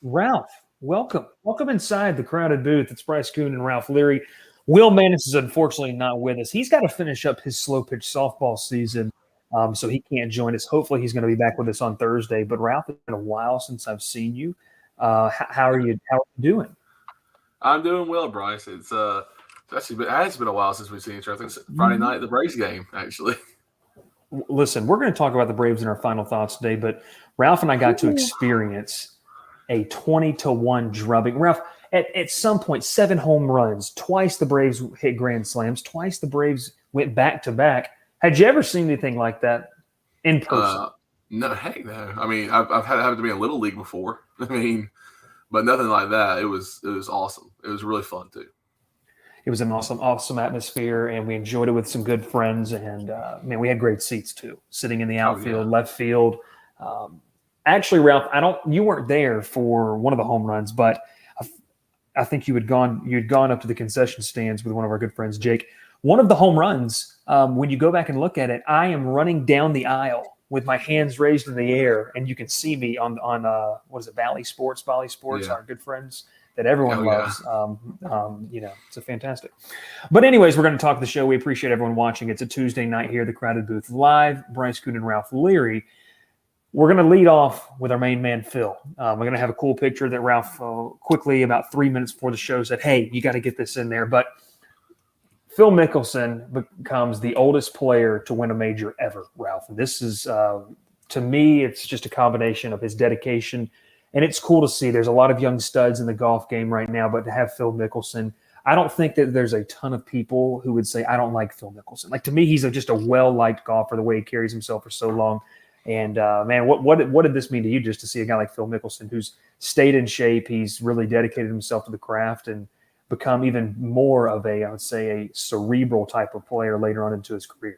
Ralph, welcome. Welcome inside the crowded booth. It's Bryce Coon and Ralph Leary. Will Mannis is unfortunately not with us. He's got to finish up his slow pitch softball season, so he can't join us. Hopefully he's going to be back with us on Thursday. But Ralph, it's been a while since I've seen you. How are you doing? I'm doing well, Bryce. It has been a while since we've seen each other. I think it's Friday night, the Braves game, actually. Listen, we're going to talk about the Braves in our final thoughts today, but Ralph and I got to experience a 20-1 drubbing. Ralph, at some point, 7 home runs, twice the Braves hit grand slams, twice the Braves went back-to-back. Had you ever seen anything like that in person? No, heck no. I mean, I've had to be in Little League before. I mean, but nothing like that. It was awesome. It was really fun, too. It was an awesome atmosphere, and we enjoyed it with some good friends. And, man, we had great seats, too, sitting in the outfield, left field. Actually, Ralph, you weren't there for one of the home runs, but I think you had gone up to the concession stands with one of our good friends, Jake. One of the home runs, when you go back and look at it, I am running down the aisle with my hands raised in the air, and you can see me on what is it, Valley Sports, our good friends that everyone loves. It's a fantastic. But anyways, we're going to talk the show. We appreciate everyone watching. It's a Tuesday night here, the Crowded Booth Live. Bryce Coon and Ralph Leary. We're going to lead off with our main man, Phil. We're going to have a cool picture that Ralph quickly, about 3 minutes before the show, said, hey, you got to get this in there. But Phil Mickelson becomes the oldest player to win a major ever, Ralph. And this is, to me, it's just a combination of his dedication. And it's cool to see. There's a lot of young studs in the golf game right now, but to have Phil Mickelson, I don't think that there's a ton of people who would say, I don't like Phil Mickelson. Like, to me, he's just a well-liked golfer, the way he carries himself for so long. And, man, what did this mean to you just to see a guy like Phil Mickelson who's stayed in shape, he's really dedicated himself to the craft and become even more of I would say, a cerebral type of player later on into his career?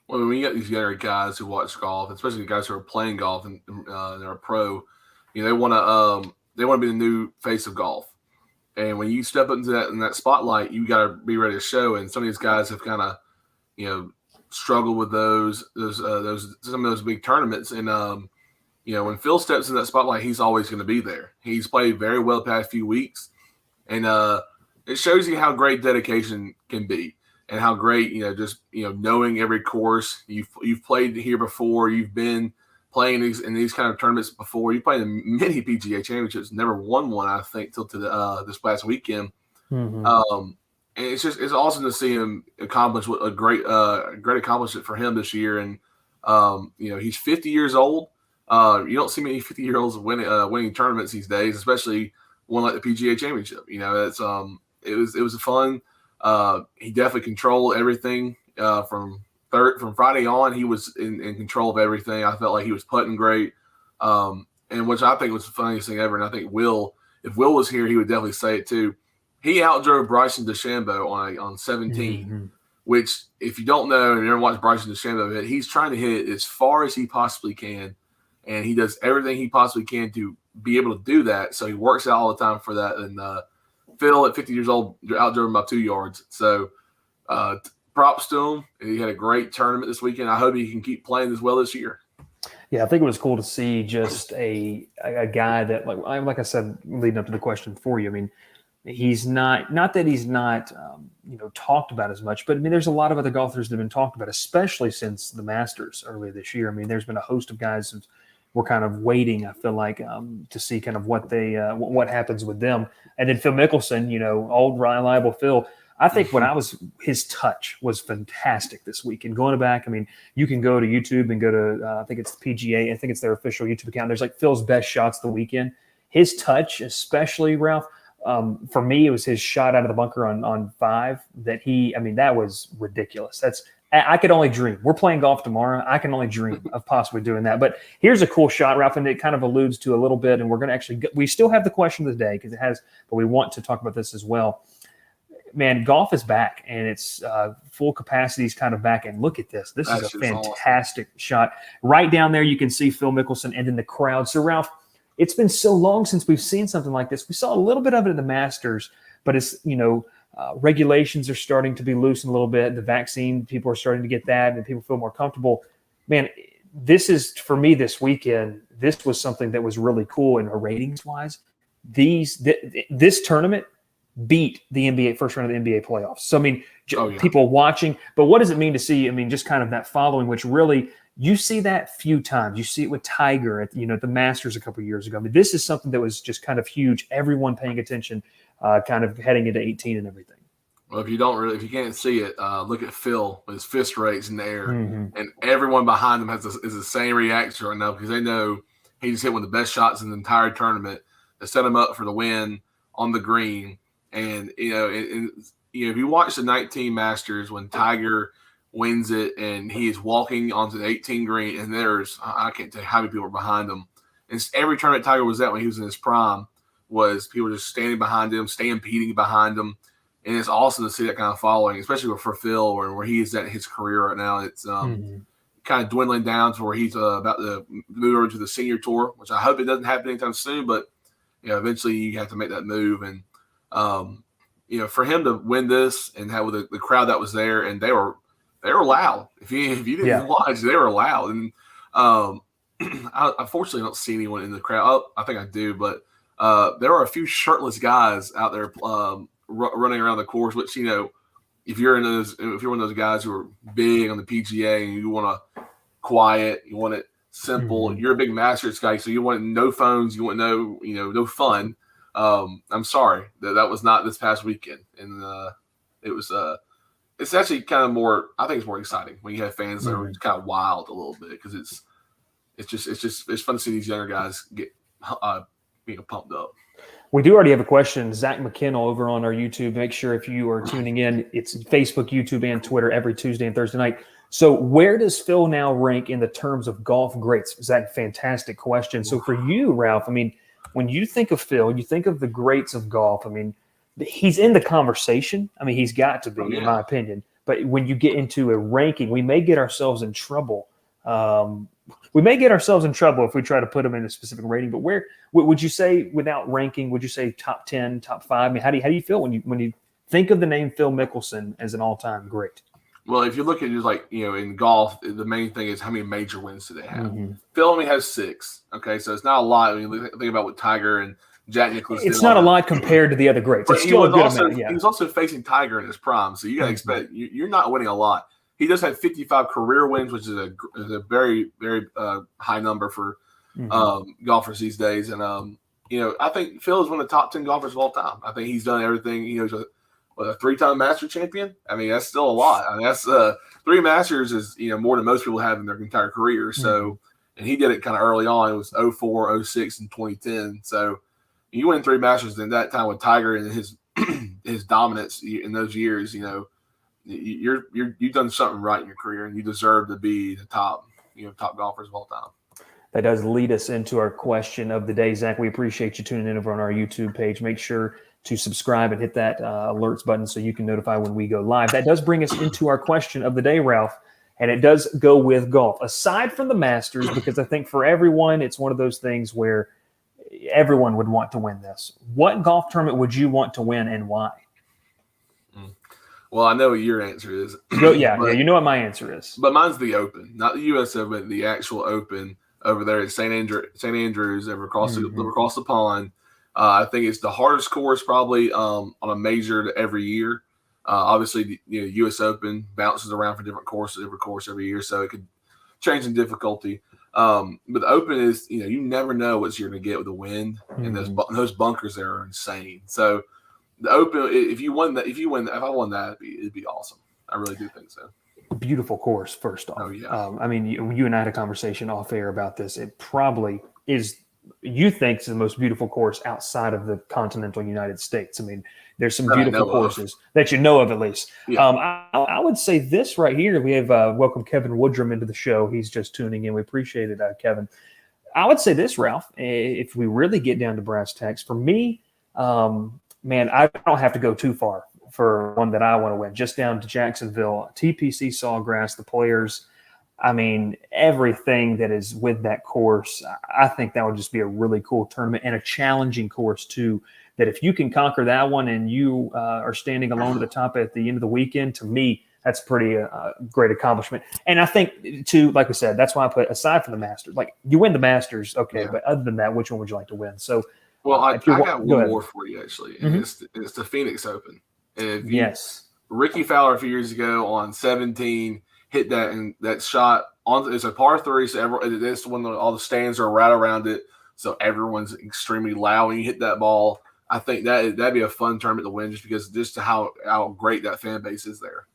Well, when you get these younger guys who watch golf, especially guys who are playing golf and they're a pro, they want to be the new face of golf. And when you step into that spotlight, you got to be ready to show. And some of these guys have kind of, struggle with some of those big tournaments. And, when Phil steps in that spotlight, he's always going to be there. He's played very well the past few weeks. And it shows you how great dedication can be and how great, knowing every course. You've played here before. You've been playing in these kind of tournaments before. You played in many PGA championships, never won one, I think, till to this past weekend. Mm-hmm. And it's awesome to see him accomplish what a great accomplishment for him this year. And he's 50 years old. You don't see many 50-year-olds winning tournaments these days, especially one like the PGA Championship. It was fun. He definitely controlled everything from Friday on. He was in control of everything. I felt like he was putting great, and which I think was the funniest thing ever. And I think if Will was here, he would definitely say it too. He outdrove Bryson DeChambeau on 17, mm-hmm. which, if you don't know and you ever watched Bryson DeChambeau hit, he's trying to hit it as far as he possibly can, and he does everything he possibly can to be able to do that. So he works out all the time for that. And Phil, at 50 years old, outdrove him by 2 yards. So props to him. He had a great tournament this weekend. I hope he can keep playing as well this year. Yeah, I think it was cool to see just a guy that, like I said, leading up to the question for you. I mean, he's not that he's not talked about as much, but I mean, there's a lot of other golfers that have been talked about, especially since the Masters earlier this year. I mean, there's been a host of guys who we're kind of waiting, I feel like, to see kind of what happens with them. And then Phil Mickelson, old reliable Phil. I think his touch was fantastic this week. And going back, I mean, you can go to YouTube and go to, I think it's the PGA. I think it's their official YouTube account. There's like Phil's best shots of the weekend. His touch, especially, Ralph, for me, it was his shot out of the bunker on 5 that was ridiculous. I could only dream. We're playing golf tomorrow. I can only dream of possibly doing that. But here's a cool shot, Ralph, and it kind of alludes to a little bit. And we're going to we still have the question of the day but we want to talk about this as well. Man, golf is back, and it's full capacity is kind of back. And look at this. This is a fantastic shot. Right down there, you can see Phil Mickelson and in the crowd. So, Ralph, it's been so long since we've seen something like this. We saw a little bit of it at the Masters, but it's, regulations are starting to be loosened a little bit. The vaccine, people are starting to get that, and people feel more comfortable. Man, this is, for me this weekend, this was something that was really cool. And ratings-wise, this tournament beat the NBA first round of the NBA playoffs. So, I mean, people watching. But what does it mean to see, just kind of that following, which really you see that few times. You see it with Tiger at the Masters a couple of years ago. I mean, this is something that was just kind of huge. Everyone paying attention, kind of heading into 18 and everything. Well, if you can't see it, look at Phil with his fist raised in the air, and everyone behind him is the same reaction right now because they know he just hit one of the best shots in the entire tournament to set him up for the win on the green. And if you watch the 19 Masters when Tiger wins it and he is walking onto the 18 green, and I can't tell you how many people are behind him. And every tournament Tiger was at when he was in his prime was people just standing behind him, stampeding behind him. And it's awesome to see that kind of following, especially for Phil or where he is at his career right now. It's kind of dwindling down to where he's about to move over to the senior tour, which I hope it doesn't happen anytime soon. But eventually you have to make that move. And for him to win this and have the crowd that was there, and they were loud. If you didn't watch, they were loud. And I unfortunately don't see anyone in the crowd. Oh, I think I do, but there are a few shirtless guys out there running around the course. Which if you're one of those guys who are big on the PGA and you want to quiet, you want it simple. You're a big Masters guy, so you want no phones, you want no fun. I'm sorry that was not this past weekend, and it was. It's actually kind of more. I think it's more exciting when you have fans that are kind of wild a little bit because it's fun to see these younger guys get pumped up. We do already have a question. Zach McKinnell over on our YouTube. Make sure if you are tuning in, it's Facebook, YouTube, and Twitter every Tuesday and Thursday night. So where does Phil now rank in the terms of golf greats? Zach, fantastic question. So for you, Ralph, when you think of Phil, you think of the greats of golf. He's in the conversation. He's got to be, in my opinion. But when you get into a ranking, we may get ourselves in trouble. If we try to put him in a specific rating. But where would you say, without ranking, would you say top 10, top 5? How do you feel when you think of the name Phil Mickelson as an all-time great? Well, if you look at just in golf, the main thing is how many major wins do they have? Phil only has 6. Okay, so it's not a lot. When you think about what Tiger and Jack Nicklaus did. It's not a lot compared to the other greats. It's still a good amount. Yeah. He was also facing Tiger in his prime, so you got to expect you're not winning a lot. He does have 55 career wins, which is a very, very high number for golfers these days. And I think Phil is one of the top 10 golfers of all time. I think he's done everything. He's a 3-time Master champion. That's still a lot. That's 3 Masters is more than most people have in their entire career. So, and he did it kind of early on. It was 04, 06, and 2010. So you win 3 Masters in that time with Tiger and his dominance in those years. You've done something right in your career, and you deserve to be the top golfers of all time. That does lead us into our question of the day, Zach. We appreciate you tuning in over on our YouTube page. Make sure to subscribe and hit that alerts button so you can notify when we go live. That does bring us into our question of the day, Ralph, and it does go with golf. Aside from the Masters, because I think for everyone, it's one of those things where everyone would want to win this. What golf tournament would you want to win, and why? Well, I know what your answer is. Yeah, you know what my answer is. But mine's the Open, not the U.S. Open, the actual Open over there at St. Andrews over across the pond. I think it's the hardest course probably on a major every year. Obviously, the U.S. Open bounces around for different courses, every year, so it could change in difficulty. But the Open is, you never know what you're going to get with the wind, and those bunkers there are insane. So, the Open, if you win that, if I won that, it'd be awesome. I really do think so. Beautiful course, first off. Oh, yeah. I mean, you and I had a conversation off air about this. It probably is, you think, it's the most beautiful course outside of the continental United States. I mean, there's some beautiful courses that you know of, at least. Yeah. I would say this right here. We have welcomed Kevin Woodrum into the show. He's just tuning in. We appreciate it, Kevin. I would say this, Ralph, if we really get down to brass tacks, for me, man, I don't have to go too far for one that I want to win. Just down to Jacksonville, TPC Sawgrass, the players, I mean, everything that is with that course, I think that would just be a really cool tournament and a challenging course too, that if you can conquer that one and you are standing alone at the top at the end of the weekend, to me, that's pretty great accomplishment. And I think, too, like we said, that's why I put, aside from the Masters, like you win the Masters, okay, but other than that, which one would you like to win? So, well, I got one more for you, actually, and it's the Phoenix Open. And Ricky Fowler a few years ago on 17 hit that, and that shot on, it's a par 3, so it's when all the stands are right around it, so everyone's extremely loud when you hit that ball. I think that'd be a fun tournament to win, just how great that fan base is there.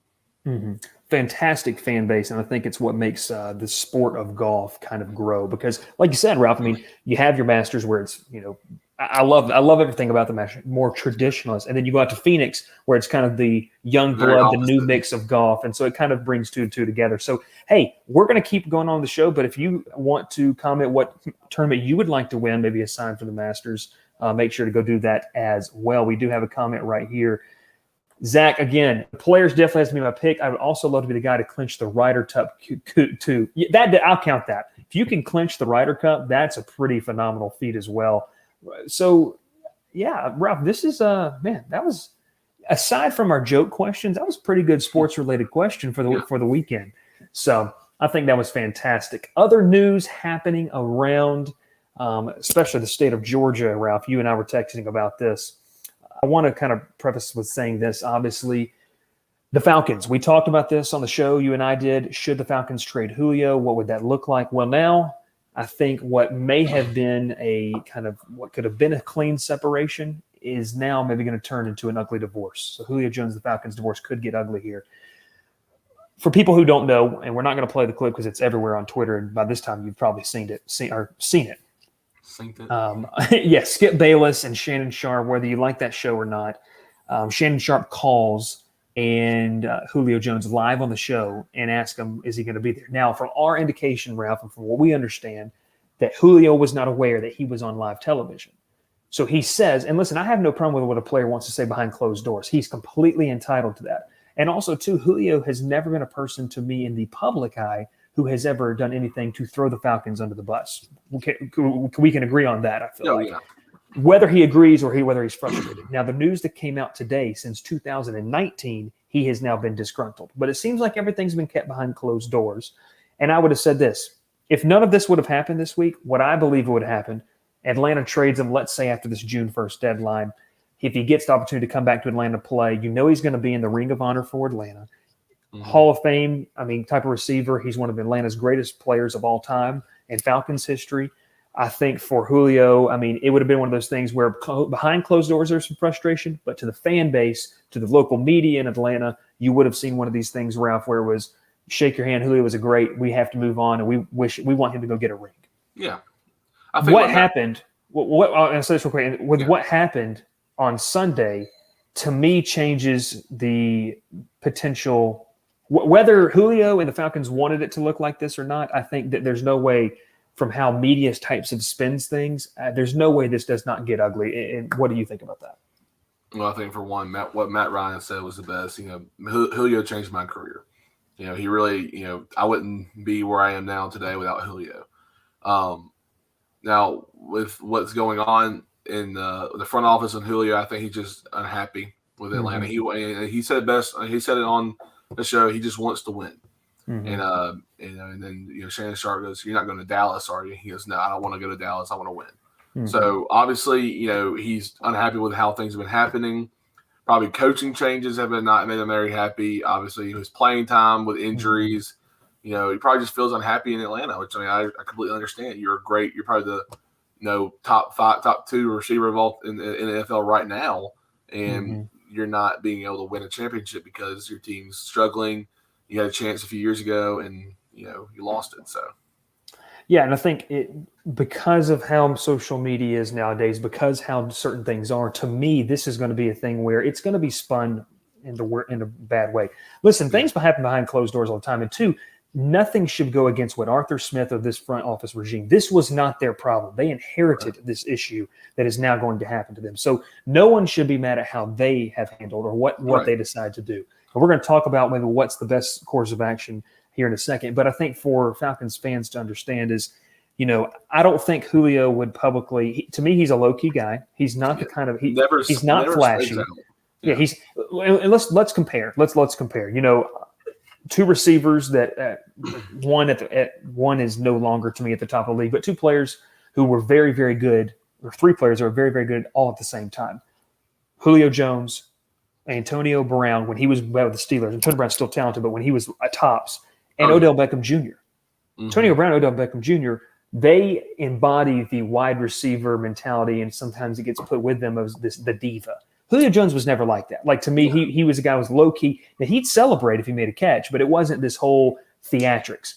Fantastic fan base, and I think it's what makes the sport of golf kind of grow. Because, like you said, Ralph, I mean, you have your Masters where it's, you know, I love everything about the Masters, more traditionalist, and then you go out to Phoenix where it's kind of the young blood, the new mix of golf, and so it kind of brings two and two together. So, hey, we're going to keep going on the show, but if you want to comment what tournament you would like to win, maybe a sign for the Masters, make sure to go do that as well. We do have a comment right here. Zach, again, the players definitely has to be my pick. I would also love to be the guy to clinch the Ryder Cup too. I'll count that. If you can clinch the Ryder Cup, that's a pretty phenomenal feat as well. So, yeah, Ralph, this is man, that was, aside from our joke questions, that was a pretty good sports-related question for the weekend. So I think that was fantastic. Other news happening around, especially the state of Georgia, Ralph. You and I were texting about this. I want to kind of preface with saying this. Obviously, the Falcons, we talked about this on the show, you and I did. Should the Falcons trade Julio? What would that look like? Well, now I think what may have been what could have been a clean separation is now maybe going to turn into an ugly divorce. So Julio Jones, the Falcons divorce could get ugly here. For people who don't know, and we're not going to play the clip because it's everywhere on Twitter, and by this time you've probably seen it. Skip Bayless and Shannon Sharp, whether you like that show or not, Shannon Sharp calls and Julio Jones live on the show and asks him, is he going to be there? Now, from our indication, Ralph, and from what we understand, that Julio was not aware that he was on live television. So he says, and listen, I have no problem with what a player wants to say behind closed doors. He's completely entitled to that. And also, too, Julio has never been a person to me in the public eye who has ever done anything to throw the Falcons under the bus. We can agree on that, I feel like. Yeah. Whether he agrees or whether he's frustrated. Now, the news that came out today, since 2019, he has now been disgruntled. But it seems like everything's been kept behind closed doors. And I would have said this. If none of this would have happened this week, what I believe would have happened, Atlanta trades him, let's say, after this June 1st deadline. If he gets the opportunity to come back to Atlanta to play, you know he's going to be in the Ring of Honor for Atlanta. Hall of Fame, type of receiver. He's one of Atlanta's greatest players of all time in Falcons history. I think for Julio, it would have been one of those things where behind closed doors there's some frustration, but to the fan base, to the local media in Atlanta, you would have seen one of these things, Ralph, where it was shake your hand, Julio was a great, we have to move on, and we want him to go get a ring. Yeah. I think what happened, I'll say this real quick, what happened on Sunday, to me, changes the potential. Whether Julio and the Falcons wanted it to look like this or not, I think that there's no way, from how media types of spins things, there's no way this does not get ugly. And what do you think about that? Well, I think for one, what Matt Ryan said was the best. Julio changed my career. He really, I wouldn't be where I am now today without Julio. Now, with what's going on in the front office and Julio, I think he's just unhappy with Atlanta. He said it best. He said it on the show. He just wants to win. And then Shannon Sharp goes, "You're not going to Dallas, are you?" He goes, "No, I don't want to go to Dallas. I want to win." So obviously, he's unhappy with how things have been happening. Probably coaching changes have not made him very happy. Obviously, his playing time with injuries, he probably just feels unhappy in Atlanta. Which I completely understand. You're probably the top 2 receiver of all in the NFL right now. and you're not being able to win a championship because your team's struggling. You had a chance a few years ago, and you lost it. So. Yeah, and I think because of how social media is nowadays, because how certain things are, to me, this is going to be a thing where it's going to be spun in a bad way. Listen, things happen behind closed doors all the time. And two, nothing should go against what Arthur Smith or this front office regime. This was not their problem. They inherited this issue that is now going to happen to them. So no one should be mad at how they have handled or what they decide to do. And we're going to talk about maybe what's the best course of action here in a second. But I think for Falcons fans to understand is, I don't think Julio would publicly. To me, he's a low key guy. He's not the kind of he's not flashy. Yeah, and let's compare. Let's compare. Two receivers that one is no longer to me at the top of the league, but two players who were very, very good, or three players who were very, very good all at the same time. Julio Jones, Antonio Brown when he was with the Steelers. Antonio Brown's still talented, but when he was at tops, and Odell Beckham Jr. Antonio Brown, Odell Beckham Jr., they embody the wide receiver mentality, and sometimes it gets put with them as the diva. Julio Jones was never like that. Like, to me, he was a guy who was low-key. That he'd celebrate if he made a catch, but it wasn't this whole theatrics.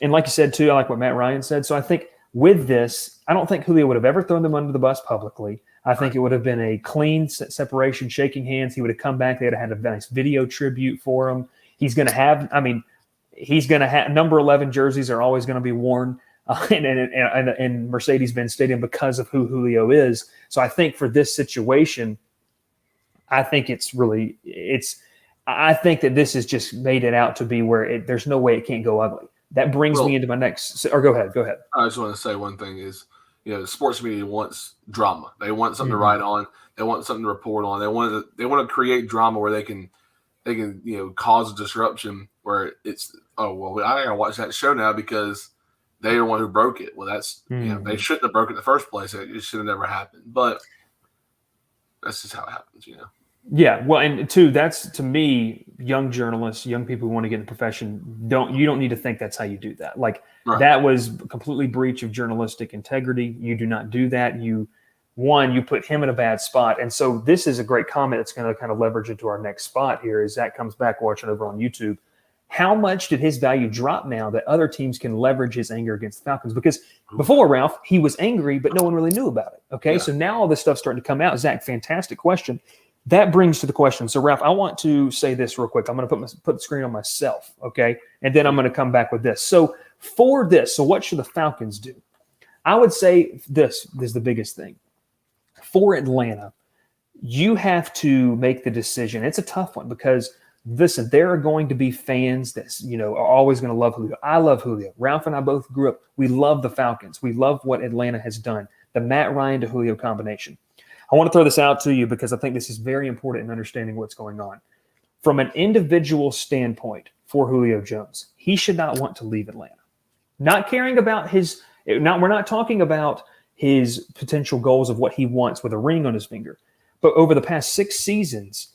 And like you said, too, I like what Matt Ryan said. So I think with this, I don't think Julio would have ever thrown them under the bus publicly. I think it would have been a clean separation, shaking hands. He would have come back. They would have had a nice video tribute for him. He's going to have number 11 jerseys are always going to be worn in Mercedes-Benz Stadium because of who Julio is. So I think for this situation, I think I think that this has just made it out to be where there's no way it can't go ugly. That brings me into my next – or go ahead. I just want to say one thing is, the sports media wants drama. They want something to write on. They want something to report on. They want to create drama where they can cause a disruption where it's, I got to watch that show now because they're the one who broke it. Well, that's they shouldn't have broke it in the first place. It should have never happened. But that's just how it happens, Yeah, well, and two, that's, to me, young journalists, young people who want to get in the profession, you don't need to think that's how you do that. Like, that was a completely breach of journalistic integrity. You do not do that. You put him in a bad spot. And so this is a great comment that's going to kind of leverage into our next spot here as Zach comes back watching over on YouTube. How much did his value drop now that other teams can leverage his anger against the Falcons? Because before, Ralph, he was angry, but no one really knew about it. Okay, so now all this stuff's starting to come out. Zach, fantastic question. That brings to the question. So, Ralph, I want to say this real quick. I'm going to put the screen on myself, okay? And then I'm going to come back with this. So, for this, what should the Falcons do? I would say this is the biggest thing. For Atlanta, you have to make the decision. It's a tough one because, listen, there are going to be fans that are always going to love Julio. I love Julio. Ralph and I both grew up. We love the Falcons. We love what Atlanta has done, the Matt Ryan to Julio combination. I want to throw this out to you because I think this is very important in understanding what's going on. From an individual standpoint for Julio Jones, he should not want to leave Atlanta. Not caring about we're not talking about his potential goals of what he wants with a ring on his finger. But over the past 6 seasons,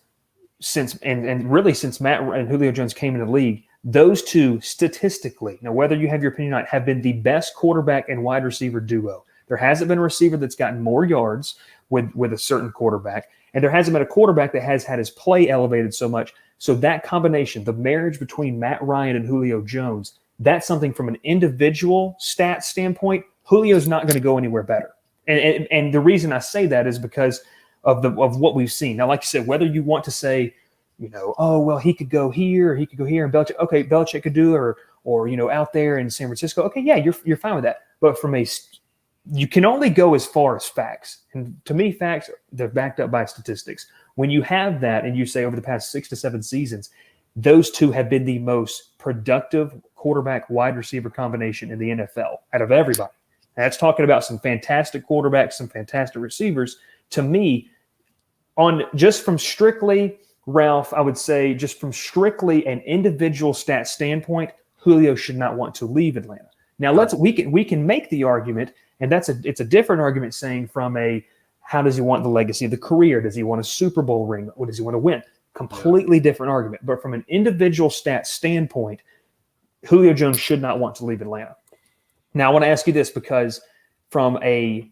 since Matt and Julio Jones came into the league, those two statistically, now whether you have your opinion or not, have been the best quarterback and wide receiver duo. There hasn't been a receiver that's gotten more yards with a certain quarterback, and there hasn't been a quarterback that has had his play elevated so much. So that combination, the marriage between Matt Ryan and Julio Jones, that's something from an individual stat standpoint, Julio's not going to go anywhere better. And the reason I say that is because of what we've seen. Now, like you said, whether you want to say, he could go here, and Belichick could do it, or out there in San Francisco, okay, yeah, you're fine with that. But you can only go as far as facts. And to me, facts, they're backed up by statistics. When you have that and you say over the past 6 to 7 seasons, those two have been the most productive quarterback wide receiver combination in the NFL out of everybody. And that's talking about some fantastic quarterbacks, some fantastic receivers. To me, Ralph, I would say just from strictly an individual stat standpoint, Julio should not want to leave Atlanta. Now we can make the argument, and it's a different argument saying from how does he want the legacy of the career? Does he want a Super Bowl ring? What does he want to win? Completely different argument. But from an individual stat standpoint, Julio Jones should not want to leave Atlanta. Now I want to ask you this because from a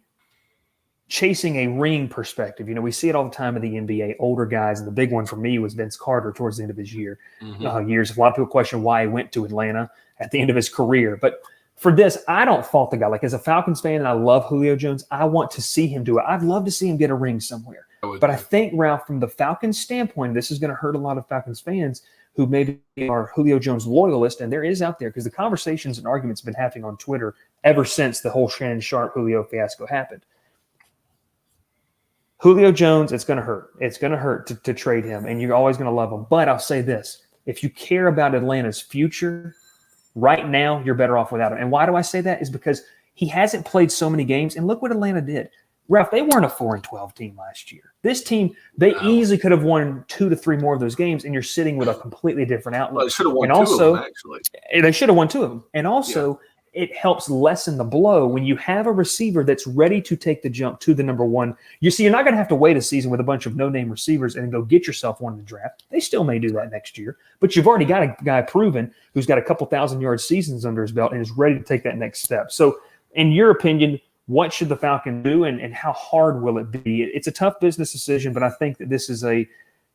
chasing a ring perspective, we see it all the time in the NBA, older guys, and the big one for me was Vince Carter towards the end of his years. A lot of people question why he went to Atlanta at the end of his career. But for this, I don't fault the guy. Like, as a Falcons fan, and I love Julio Jones, I want to see him do it. I'd love to see him get a ring somewhere. But I think, Ralph, from the Falcons standpoint, this is going to hurt a lot of Falcons fans who maybe are Julio Jones loyalists, and there is out there, because the conversations and arguments have been happening on Twitter ever since the whole Shannon Sharp Julio fiasco happened. Julio Jones, it's going to hurt. It's going to hurt to trade him, and you're always going to love him. But I'll say this. If you care about Atlanta's future, right now you're better off without him. And why do I say that? Is because he hasn't played so many games, and look what Atlanta did. Ralph, they weren't a 4-12 team last year. This team, they easily could have won 2 to 3 more of those games, and you're sitting with a completely different outlook. Well, they should have won 2 of them, actually. They should have won 2 of them. And also, it helps lessen the blow when you have a receiver that's ready to take the jump to the number one. You're not going to have to wait a season with a bunch of no-name receivers and go get yourself one in the draft. They still may do that next year. But you've already got a guy proven who's got a couple 1,000-yard seasons under his belt and is ready to take that next step. So, in your opinion, what should the Falcons do, and how hard will it be? It's a tough business decision, but I think that this is a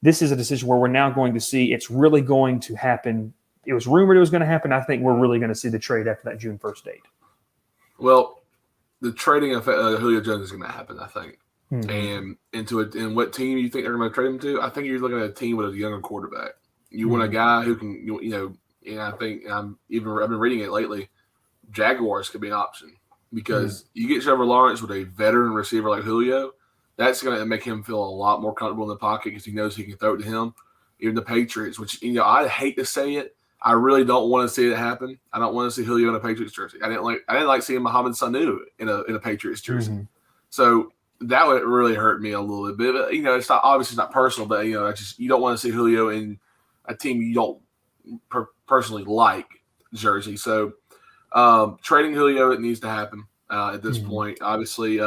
decision where we're now going to see it's really going to happen. It was rumored it was going to happen. I think we're really going to see the trade after that June 1st date. Well, the trading of Julio Jones is going to happen, I think. And and what team you think they're going to trade him to? I think you're looking at a team with a younger quarterback. You want a guy who can, and I think I've been reading it lately. Jaguars could be an option. Because you get Trevor Lawrence with a veteran receiver like Julio, that's going to make him feel a lot more comfortable in the pocket because he knows he can throw it to him. Even the Patriots, which I hate to say it, I really don't want to see it happen. I don't want to see Julio in a Patriots jersey. I didn't like seeing Mohamed Sanu in a Patriots jersey. So that would really hurt me a little bit. But, it's not obviously not personal, but you don't want to see Julio in a team you don't personally like jersey. So. Trading Julio, it needs to happen at this point. Obviously,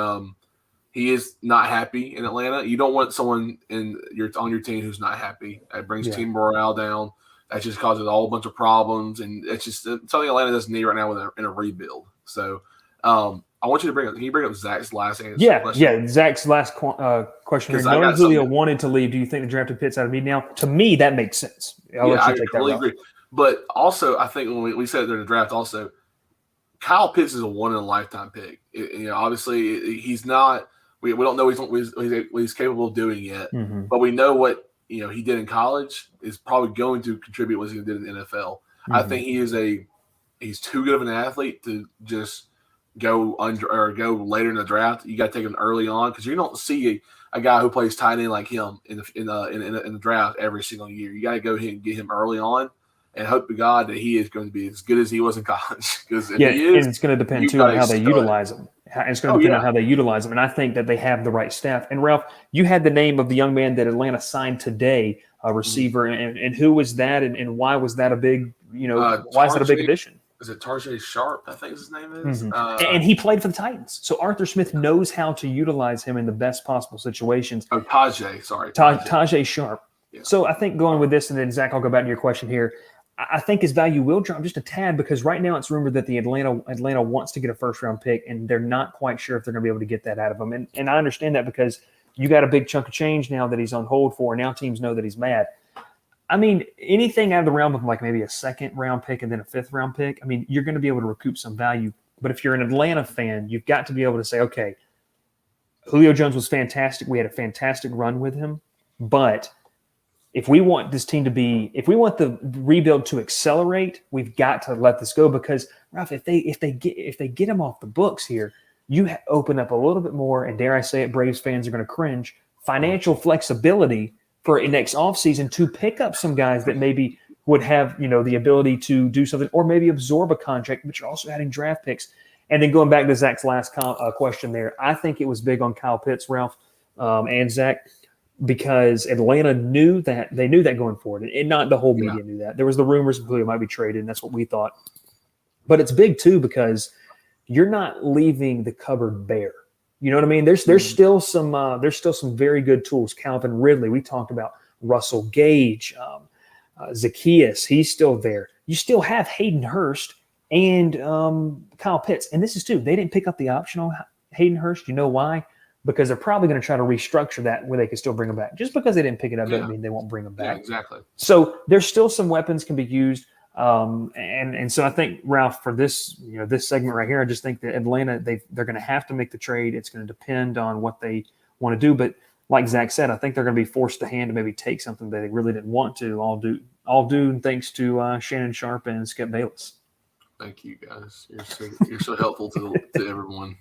he is not happy in Atlanta. You don't want someone on your team who's not happy. It brings team morale down. That just causes a whole bunch of problems, and it's just something Atlanta doesn't need right now in a rebuild. So, I want you to bring up. Can you bring up Zach's last answer? Yeah. Zach's last question. Knowing Julio wanted to leave, do you think the drafted Pitts out of need? Now, to me, that makes sense. I totally agree. But also, I think when we said it during the draft, also. Kyle Pitts is a one-in-a-lifetime pick. Obviously, he's not. We don't know what he's capable of doing yet, but we know what he did in college is probably going to contribute what he did in the NFL. I think he's too good of an athlete to just go under or go later in the draft. You got to take him early on because you don't see a guy who plays tight end like him in the draft every single year. You got to go ahead and get him early on. And hope to God that he is going to be as good as he was in college. Because and it's going to depend too on how they utilize him. It's going to depend on how they utilize him. And I think that they have the right staff. And Ralph, you had the name of the young man that Atlanta signed today, a receiver, and who was that, and why was that a big, why is that a big addition? Is it Tajay Sharp? I think his name is. And he played for the Titans, so Arthur Smith knows how to utilize him in the best possible situations. Oh, Tajay, sorry, Tajay Sharp. Yeah. So I think going with this, and then Zach, I'll go back to your question here. I think his value will drop just a tad because right now it's rumored that the Atlanta wants to get a first-round pick, and they're not quite sure if they're going to be able to get that out of him. And I understand that because you got a big chunk of change now that he's on hold for, and now teams know that he's mad. I mean, anything out of the realm of like maybe a second-round pick and then a fifth-round pick, I mean, you're going to be able to recoup some value. But if you're an Atlanta fan, you've got to be able to say, okay, Julio Jones was fantastic. We had a fantastic run with him, but – if we want this team if we want the rebuild to accelerate, we've got to let this go because Ralph, if they get him off the books here, you open up a little bit more, and dare I say it, Braves fans are going to cringe, financial flexibility for next offseason to pick up some guys that maybe would have the ability to do something or maybe absorb a contract, but you're also adding draft picks. And then going back to Zach's last question there, I think it was big on Kyle Pitts, Ralph, and Zach. Because Atlanta knew that going forward, and not the whole media knew that. There was the rumors of Julio might be traded, and that's what we thought. But it's big too because you're not leaving the cupboard bare. You know what I mean? There's still some very good tools. Calvin Ridley, we talked about Russell Gage, Zacchaeus, he's still there. You still have Hayden Hurst and Kyle Pitts, and this is too. They didn't pick up the option on Hayden Hurst. You know why? because they're probably going to try to restructure that where they can still bring them back. Just because they didn't pick it up doesn't mean they won't bring them back. Yeah, exactly. So there's still some weapons can be used. And so I think, Ralph, for this, this segment right here, I just think that Atlanta, they're going to have to make the trade. It's going to depend on what they want to do. But like Zach said, I think they're going to be forced to hand to maybe take something that they really didn't want to. All due thanks to Shannon Sharp and Skip Bayless. Thank you, guys. You're so helpful to everyone.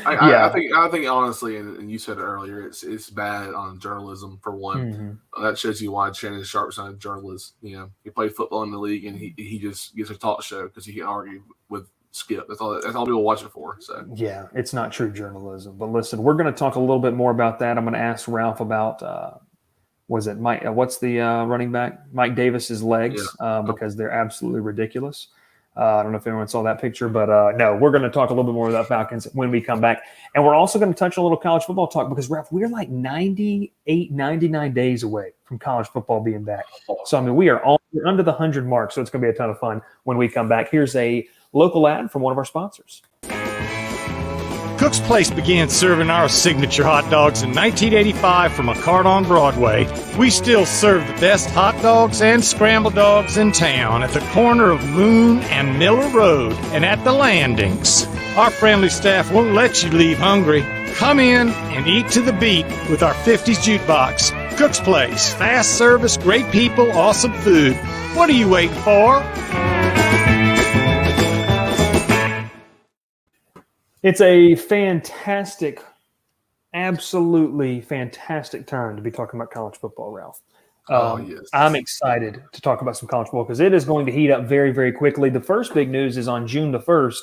I think honestly, and you said it earlier, it's bad on journalism for one. That shows you why Shannon Sharp's not a journalist. He played football in the league, and he just gets a talk show because he can argue with Skip. That's all people watch it for. So yeah, it's not true journalism. But listen, we're going to talk a little bit more about that. I'm going to ask Ralph about was it Mike? What's the running back? Mike Davis's legs because they're absolutely ridiculous. I don't know if anyone saw that picture, but no, we're going to talk a little bit more about Falcons when we come back. And we're also going to touch a little college football talk because, Ralph, we're like 98, 99 days away from college football being back. So, I mean, we're under the 100 mark, so it's going to be a ton of fun when we come back. Here's a local ad from one of our sponsors. Cook's Place began serving our signature hot dogs in 1985 from a cart on Broadway. We still serve the best hot dogs and scrambled dogs in town at the corner of Moon and Miller Road and at the landings. Our friendly staff won't let you leave hungry. Come in and eat to the beat with our 50s jukebox. Cook's Place, fast service, great people, awesome food. What are you waiting for? It's a fantastic, absolutely fantastic time to be talking about college football, Ralph. Yes. I'm excited to talk about some college football because it is going to heat up very, very quickly. The first big news is on June the 1st.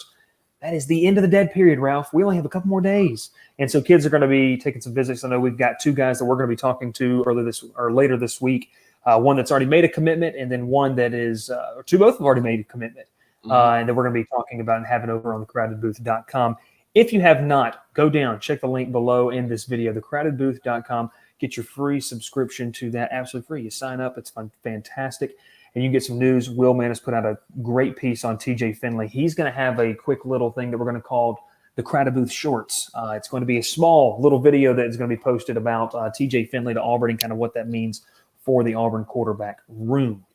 That is the end of the dead period, Ralph. We only have a couple more days. And so kids are going to be taking some visits. I know we've got two guys that we're going to be talking to later this week. One that's already made a commitment, and then one that is both have already made a commitment. And that we're going to be talking about and having over on thecrowdedbooth.com. If you have not, go down, check the link below in this video, thecrowdedbooth.com. Get your free subscription to that, absolutely free. You sign up, it's fantastic, and you get some news. Will Mann has put out a great piece on TJ Finley. He's going to have a quick little thing that we're going to call the Crowded Booth Shorts. It's going to be a small little video that is going to be posted about TJ Finley to Auburn and kind of what that means for the Auburn quarterback room.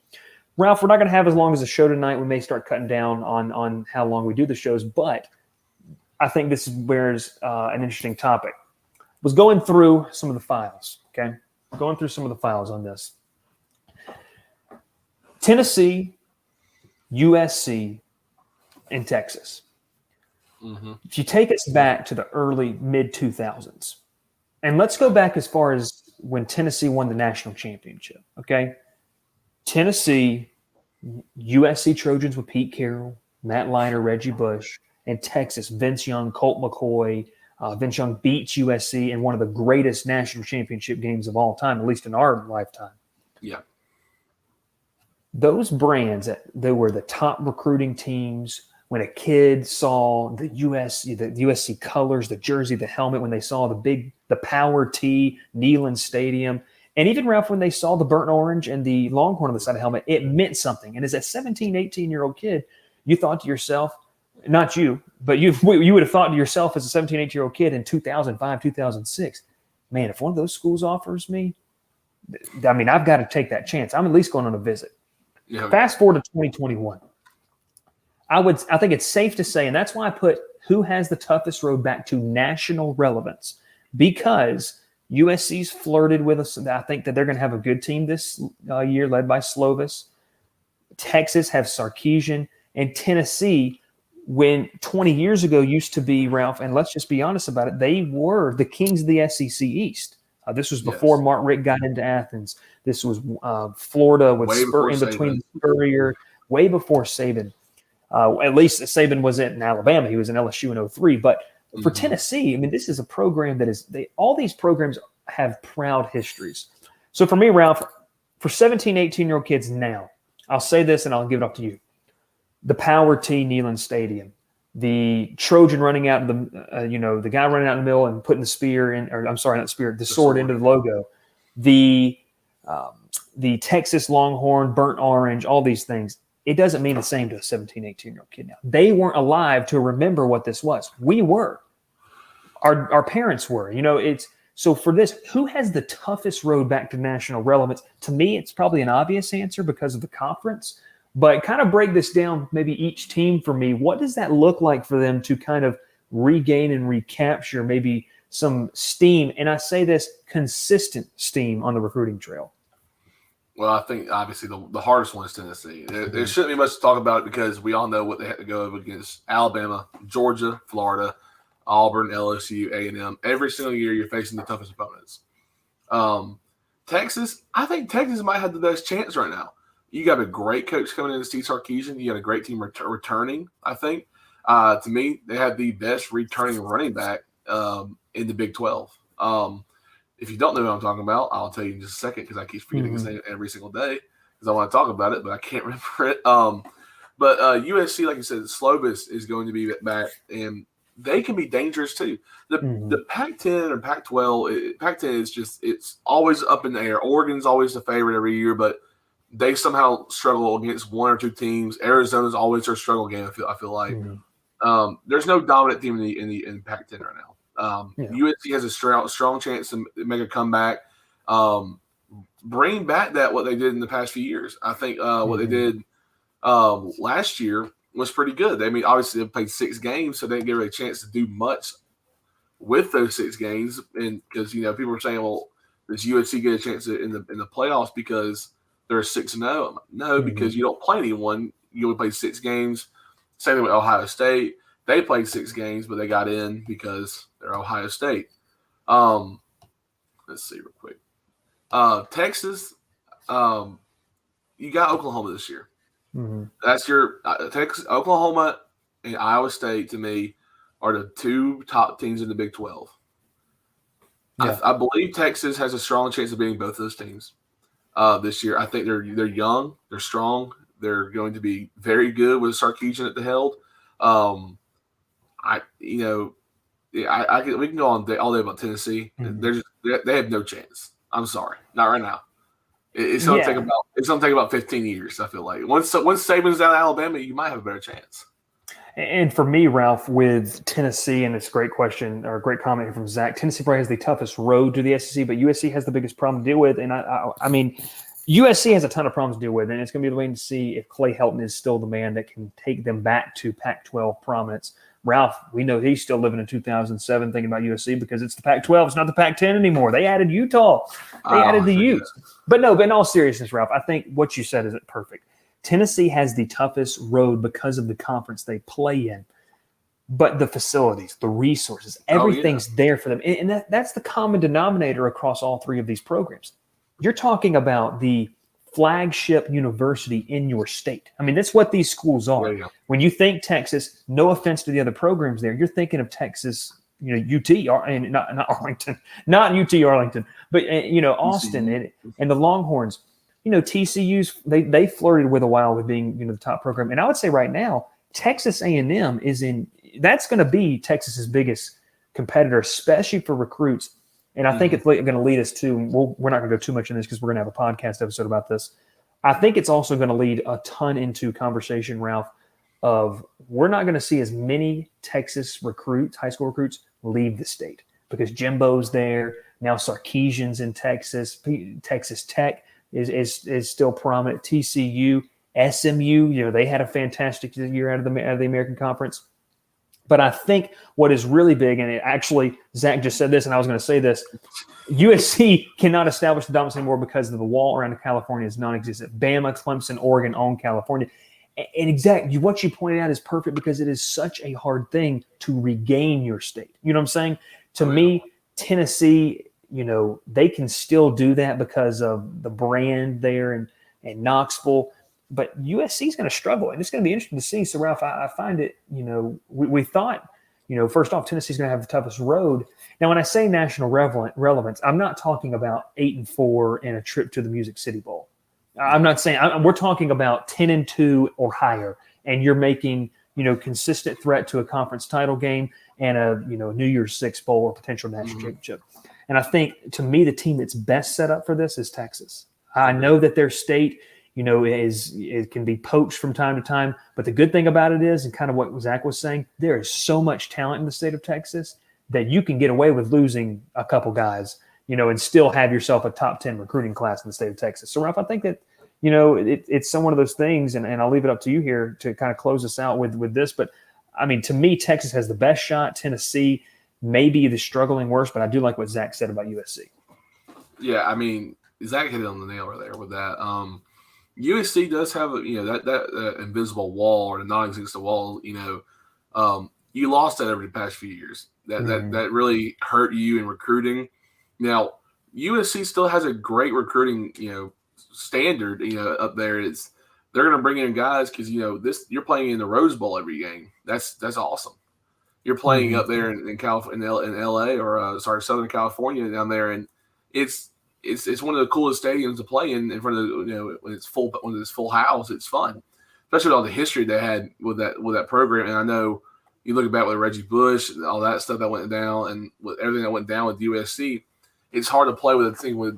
Ralph, we're not going to have as long as a show tonight. We may start cutting down on how long we do the shows, but I think this is where's an interesting topic. Was going through some of the files, okay? Going through some of the files on this. Tennessee, USC, and Texas. If you take us back to the early mid-2000s, and let's go back as far as when Tennessee won the national championship, okay? Tennessee, USC Trojans with Pete Carroll, Matt Leiter, Reggie Bush, and Texas, Vince Young, Colt McCoy. Vince Young beats USC in one of the greatest national championship games of all time, at least in our lifetime. Yeah. Those brands, they were the top recruiting teams. When a kid saw the USC colors, the jersey, the helmet, when they saw the Power T, Neyland Stadium, and even, Ralph, when they saw the burnt orange and the Longhorn on the side of the helmet, it meant something. And as a 17, 18-year-old kid, you thought to yourself, not you, but you would have thought to yourself as a 17, 18-year-old kid in 2005, 2006, man, if one of those schools offers me, I mean, I've got to take that chance. I'm at least going on a visit. Yeah. Fast forward to 2021. I think it's safe to say, and that's why I put who has the toughest road back to national relevance, because USC's flirted with us. I think that they're going to have a good team this year led by Slovis. Texas have Sarkisian, and Tennessee, when 20 years ago used to be, Ralph, and let's just be honest about it, they were the kings of the SEC East. This was before Mark Richt got into Athens. This was Florida with Spur in between Spurrier, way before Saban. At least Saban was in Alabama. He was in LSU in 2003. But for Tennessee, I mean, this is a program that all these programs have proud histories. So for me, Ralph, for 17, 18-year-old kids now, I'll say this and I'll give it up to you. The Power T Neyland Stadium, the Trojan running out of the guy running out in the middle and putting the spear in, or I'm sorry, not the spear, the sword into the logo, the Texas Longhorn, burnt orange, all these things. It doesn't mean the same to a 17, 18-year-old kid now. They weren't alive to remember what this was. We were. our parents were. It's so for this, who has the toughest road back to national relevance? To me, it's probably an obvious answer because of the conference. But kind of break this down, maybe each team for me. What does that look like for them to kind of regain and recapture maybe some steam? And I say this, consistent steam on the recruiting trail. Well, I think obviously the hardest one is Tennessee. There shouldn't be much to talk about because we all know what they had to go up against: Alabama, Georgia, Florida, Auburn, LSU, A&M. Every single year you're facing the toughest opponents. Texas, I think Texas might have the best chance right now. You got a great coach coming in, Steve Sarkisian. You got a great team returning, I think. To me, they have the best returning running back in the Big 12. If you don't know what I'm talking about, I'll tell you in just a second because I keep forgetting his name every single day because I want to talk about it, but I can't remember it. But USC, like you said, Slovis is going to be back, and they can be dangerous too. The Pac-10 or Pac-12, Pac-10 is just – it's always up in the air. Oregon's always the favorite every year, but they somehow struggle against one or two teams. Arizona's always their struggle game, I feel like. There's no dominant team in Pac-10 right now. USC has a strong chance to make a comeback. Bring back what they did in the past few years. I think what they did last year was pretty good. Obviously they played 6 games, so they didn't get really a chance to do much with those 6 games. And because people are saying, well, does USC get a chance in the playoffs because they're 6-0? No, because you don't play anyone. You only play 6 games. Same thing with Ohio State. They played 6 games, but they got in because they're Ohio State. Let's see real quick. Texas, you got Oklahoma this year. That's your Texas, Oklahoma, and Iowa State. To me, are the 2 top teams in the Big 12. Yeah. I believe Texas has a strong chance of beating both of those teams this year. I think they're young, they're strong, they're going to be very good with Sarkisian at the helm. We can go on all day about Tennessee. They have no chance. I'm sorry, not right now. It's going to take about 15 years. I feel like once Saban's out of Alabama, you might have a better chance. And for me, Ralph, with Tennessee, and it's a great question or a great comment here from Zach. Tennessee probably has the toughest road to the SEC, but USC has the biggest problem to deal with. And I mean, USC has a ton of problems to deal with, and it's going to be waiting to see if Clay Helton is still the man that can take them back to Pac-12 prominence. Ralph, we know he's still living in 2007 thinking about USC because it's the Pac-12. It's not the Pac-10 anymore. They added Utah. They added the Utes. But in all seriousness, Ralph, I think what you said is perfect. Tennessee has the toughest road because of the conference they play in. But the facilities, the resources, everything's there for them. And that's the common denominator across all 3 of these programs. You're talking about the flagship university in your state. I mean, that's what these schools are. Yeah. When you think Texas, no offense to the other programs there, you're thinking of Texas, UT, and not Arlington, not UT Arlington, but Austin and the Longhorns. TCU's they flirted with a while with being the top program, and I would say right now Texas A&M that's going to be Texas's biggest competitor, especially for recruits. And I think it's going to lead us to, we're not going to go too much in this because we're going to have a podcast episode about this. I think it's also going to lead a ton into conversation, Ralph, of we're not going to see as many Texas recruits, high school recruits, leave the state because Jimbo's there. Now Sarkisian's in Texas. Texas Tech is still prominent. TCU, SMU, they had a fantastic year out of the American Conference. But I think what is really big, and Zach just said this, and I was going to say this, USC cannot establish the dominance anymore because the wall around California is non-existent. Bama, Clemson, Oregon own California. And exactly what you pointed out is perfect because it is such a hard thing to regain your state. You know what I'm saying? To me, Tennessee, they can still do that because of the brand there and Knoxville. But USC is going to struggle, and it's going to be interesting to see. So, Ralph, I find it, we thought, first off, Tennessee's going to have the toughest road. Now, when I say national relevance, I'm not talking about 8-4 and a trip to the Music City Bowl. I'm not saying we're talking about 10-2 or higher, and you're making, consistent threat to a conference title game and a, New Year's Six Bowl or potential national championship. And I think, to me, the team that's best set up for this is Texas. I know that their state – it can be poached from time to time. But the good thing about it is, and kind of what Zach was saying, there is so much talent in the state of Texas that you can get away with losing a couple guys, and still have yourself a top 10 recruiting class in the state of Texas. So, Ralph, I think that, it's one of those things, and I'll leave it up to you here to kind of close us out with this. But, I mean, to me, Texas has the best shot. Tennessee maybe the struggling worst, but I do like what Zach said about USC. Yeah, I mean, Zach hit it on the nail right there with that. USC does have that invisible wall or the non-existent wall. You lost that over the past few years. That really hurt you in recruiting. Now USC still has a great recruiting standard. Up there, they're going to bring in guys because you're playing in the Rose Bowl every game. That's awesome. You're playing up there in California, in LA, or Southern California down there, and it's one of the coolest stadiums to play in front of when it's full house. It's fun, especially with all the history they had with that program. And I know you look back with Reggie Bush and all that stuff that went down, and with everything that went down with USC, it's hard to play with a thing with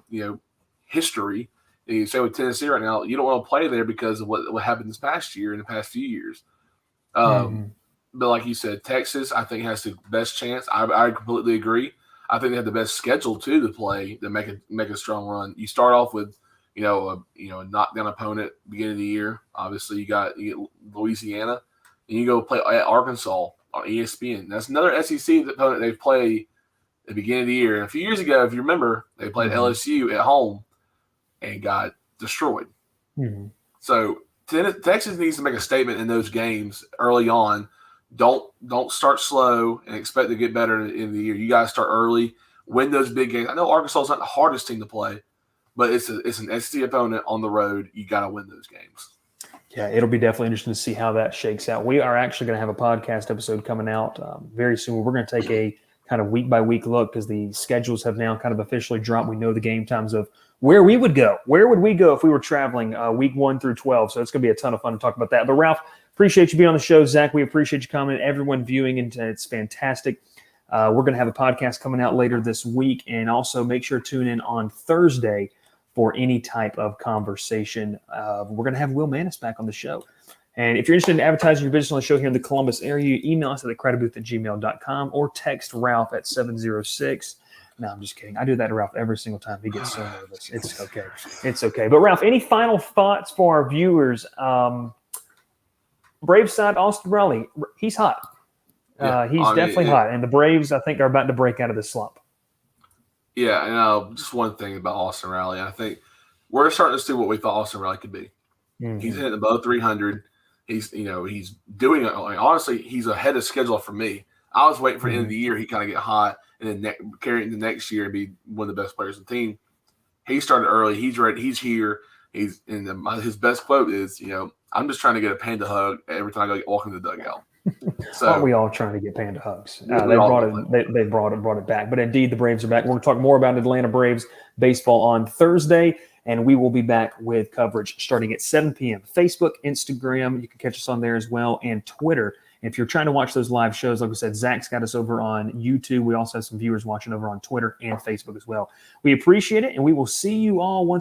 history. And you say with Tennessee right now, you don't want to play there because of what happened this past year and the past few years. But like you said, Texas, I think, has the best chance. I completely agree. I think they have the best schedule too to play to make a strong run. You start off with a knockdown opponent beginning of the year. Obviously, you get Louisiana, and you go play at Arkansas on ESPN. That's another SEC opponent they play at the beginning of the year. And a few years ago, if you remember, they played LSU at home and got destroyed. So Texas needs to make a statement in those games early on. Don't start slow and expect to get better in the year. You got to start early, win those big games. I know Arkansas is not the hardest team to play, but it's an SEC opponent on the road. You got to win those games. Yeah, it'll be definitely interesting to see how that shakes out. We are actually going to have a podcast episode coming out very soon. We're going to take a kind of week-by-week look because the schedules have now kind of officially dropped. We know the game times of where we would go. Where would we go if we were traveling week 1 through 12? So it's going to be a ton of fun to talk about that. But, Ralph, appreciate you being on the show. Zach, we appreciate you coming. Everyone viewing, and it's fantastic. We're going to have a podcast coming out later this week, and also make sure to tune in on Thursday for any type of conversation. We're going to have Will Mannis back on the show. And if you're interested in advertising your business on the show here in the Columbus area, email us at thecreditbooth@gmail.com or text Ralph at 706. No, I'm just kidding. I do that to Ralph every single time. He gets so nervous. It's okay. It's okay. But, Ralph, any final thoughts for our viewers? Braves side, Austin Riley, he's hot. He's definitely hot. And the Braves, I think, are about to break out of this slump. Yeah, and just one thing about Austin Riley. I think we're starting to see what we thought Austin Riley could be. He's hitting above 300. He's doing it. Honestly, he's ahead of schedule for me. I was waiting for the end of the year he kind of get hot and then carry it into next year and be one of the best players in the team. He started early. He's ready. He's here. His best quote is, I'm just trying to get a panda hug every time I walk into the dugout. So aren't we all trying to get panda hugs? They brought it back. But indeed, the Braves are back. We're going to talk more about Atlanta Braves baseball on Thursday, and we will be back with coverage starting at 7 p.m. Facebook, Instagram, you can catch us on there as well, and Twitter. If you're trying to watch those live shows, like we said, Zach's got us over on YouTube. We also have some viewers watching over on Twitter and Facebook as well. We appreciate it, and we will see you all once